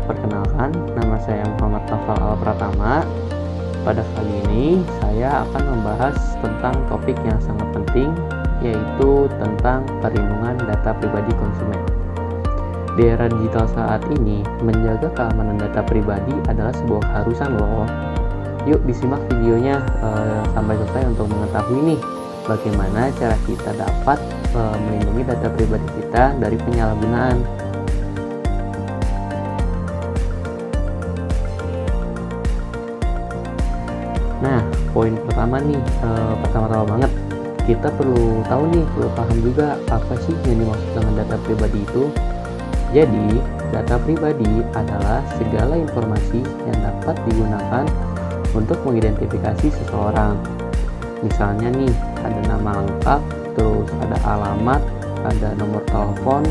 Perkenalkan, nama saya Muhammad Naufal Al Pratama. Pada kali ini, saya akan membahas tentang topik yang sangat penting, yaitu tentang perlindungan data pribadi konsumen. Di era digital saat ini, menjaga keamanan data pribadi adalah sebuah keharusan loh. Yuk disimak videonya sampai selesai untuk mengetahui nih bagaimana cara kita dapat melindungi data pribadi kita dari penyalahgunaan. Nah, poin pertama nih, pertama-tama banget kita perlu tahu nih, perlu paham juga apa sih yang dimaksud dengan data pribadi itu. Jadi, data pribadi adalah segala informasi yang dapat digunakan untuk mengidentifikasi seseorang. Misalnya nih, ada nama lengkap, terus ada alamat, ada nomor telepon,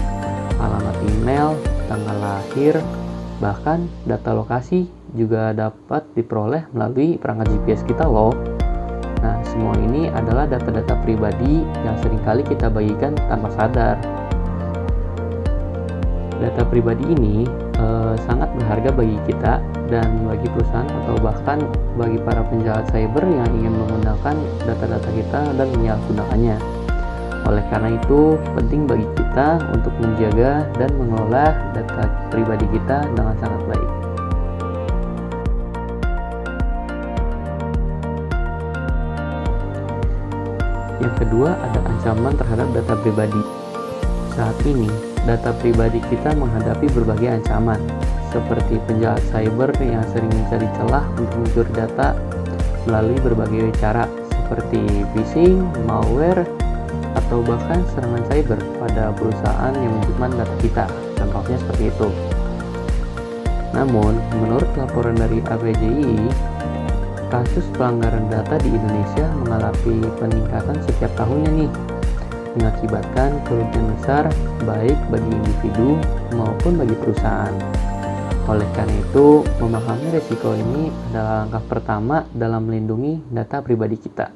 alamat email, tanggal lahir, bahkan data lokasi juga dapat diperoleh melalui perangkat GPS kita loh. Nah, semua ini adalah data-data pribadi yang seringkali kita bagikan tanpa sadar. Data pribadi ini sangat berharga bagi kita dan bagi perusahaan atau bahkan bagi para penjahat cyber yang ingin menggunakan data-data kita dan menyalahgunakannya. Oleh karena itu, penting bagi kita untuk menjaga dan mengelola data pribadi kita dengan sangat baik. Yang kedua, ada ancaman terhadap data pribadi. Saat ini, data pribadi kita menghadapi berbagai ancaman, seperti penjahat cyber yang sering mencari celah untuk mencuri data melalui berbagai cara, seperti phishing, malware, atau bahkan serangan cyber pada perusahaan yang menyimpan data kita. Contohnya seperti itu. Namun, menurut laporan dari APJI, kasus pelanggaran data di Indonesia mengalami peningkatan setiap tahunnya nih, mengakibatkan kerugian besar baik bagi individu maupun bagi perusahaan. Oleh karena itu, memahami risiko ini adalah langkah pertama dalam melindungi data pribadi kita.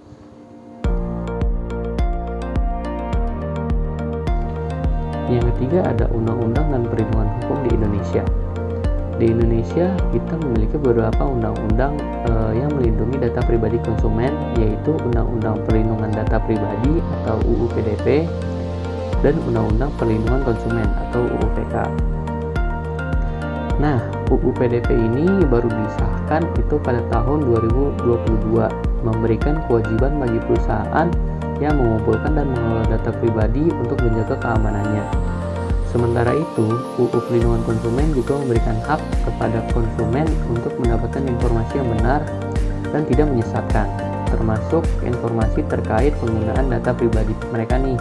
Yang ketiga, ada undang-undang dan perlindungan hukum di Indonesia. Di Indonesia, kita memiliki beberapa undang-undang yang melindungi data pribadi konsumen, yaitu Undang-Undang Perlindungan Data Pribadi atau UU PDP dan Undang-Undang Perlindungan Konsumen atau UU PK. Nah, UU PDP ini baru disahkan itu pada tahun 2022, memberikan kewajiban bagi perusahaan yang mengumpulkan dan mengelola data pribadi untuk menjaga keamanannya. Sementara itu, UU Perlindungan Konsumen juga memberikan hak kepada konsumen untuk mendapatkan informasi yang benar dan tidak menyesatkan, termasuk informasi terkait penggunaan data pribadi mereka nih.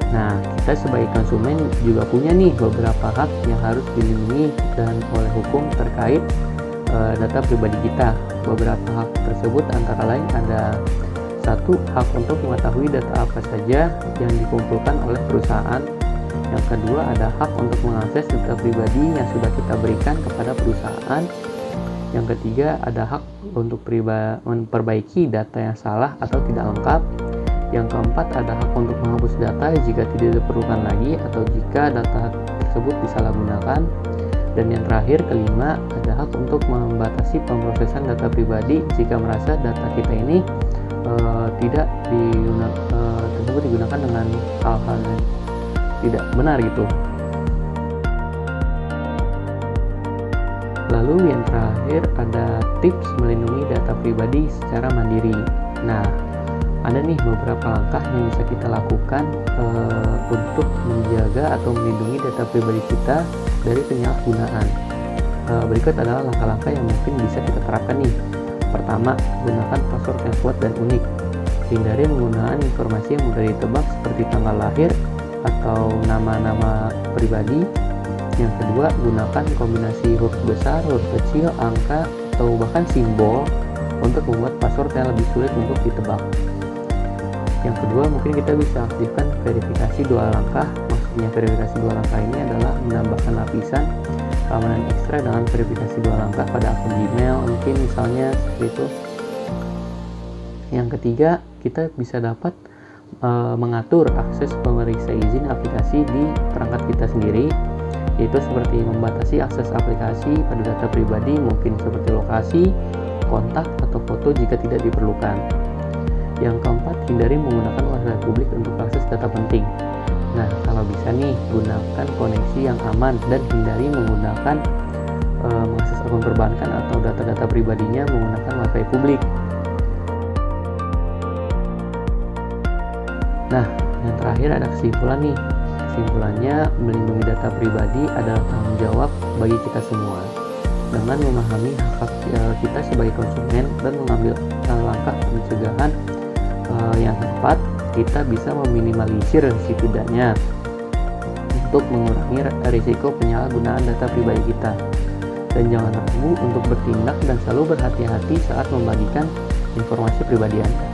Nah, kita sebagai konsumen juga punya nih beberapa hak yang harus dilindungi dan oleh hukum terkait data pribadi kita. Beberapa hak tersebut antara lain ada: satu, hak untuk mengetahui data apa saja yang dikumpulkan oleh perusahaan. Yang kedua, ada hak untuk mengakses data pribadi yang sudah kita berikan kepada perusahaan. Yang ketiga, ada hak untuk memperbaiki data yang salah atau tidak lengkap. Yang keempat, ada hak untuk menghapus data jika tidak diperlukan lagi atau jika data tersebut disalahgunakan. Dan yang terakhir, kelima, ada hak untuk membatasi pemrosesan data pribadi jika merasa data kita ini tidak tersebut digunakan dengan hal-hal yang tidak benar gitu. Lalu yang terakhir, ada tips melindungi data pribadi secara mandiri. Nah, ada nih beberapa langkah yang bisa kita lakukan untuk menjaga atau melindungi data pribadi kita dari penyalahgunaan. Berikut adalah langkah-langkah yang mungkin bisa kita terapkan nih. Pertama, gunakan password yang kuat dan unik. Hindari penggunaan informasi yang mudah ditebak seperti tanggal lahir atau nama-nama pribadi. Yang kedua, gunakan kombinasi huruf besar, huruf kecil, angka, atau bahkan simbol untuk membuat password yang lebih sulit untuk ditebak. Yang kedua, mungkin kita bisa aktifkan verifikasi dua langkah. Maksudnya verifikasi dua langkah ini adalah menambahkan lapisan keamanan ekstra dengan verifikasi dua langkah pada akun Gmail, mungkin misalnya seperti itu. Yang ketiga, kita bisa dapat mengatur akses pemeriksa izin aplikasi di perangkat kita sendiri, yaitu seperti membatasi akses aplikasi pada data pribadi, mungkin seperti lokasi, kontak, atau foto jika tidak diperlukan. Yang keempat, hindari menggunakan Wi-Fi publik untuk akses data penting. Nah, kalau bisa nih, gunakan koneksi yang aman dan hindari menggunakan mengakses akun perbankan atau data-data pribadinya menggunakan Wi-Fi publik. Nah, yang terakhir ada kesimpulan nih. Kesimpulannya, melindungi data pribadi adalah tanggung jawab bagi kita semua. Dengan memahami hak kita sebagai konsumen dan mengambil langkah pencegahan yang tepat, kita bisa meminimalisir setidaknya untuk mengurangi risiko penyalahgunaan data pribadi kita. Dan jangan ragu untuk bertindak dan selalu berhati-hati saat membagikan informasi pribadi Anda.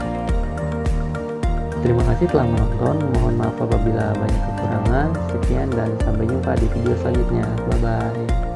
Terima kasih telah menonton. Mohon maaf apabila banyak kekurangan. Sekian dan sampai jumpa di video selanjutnya. Bye-bye.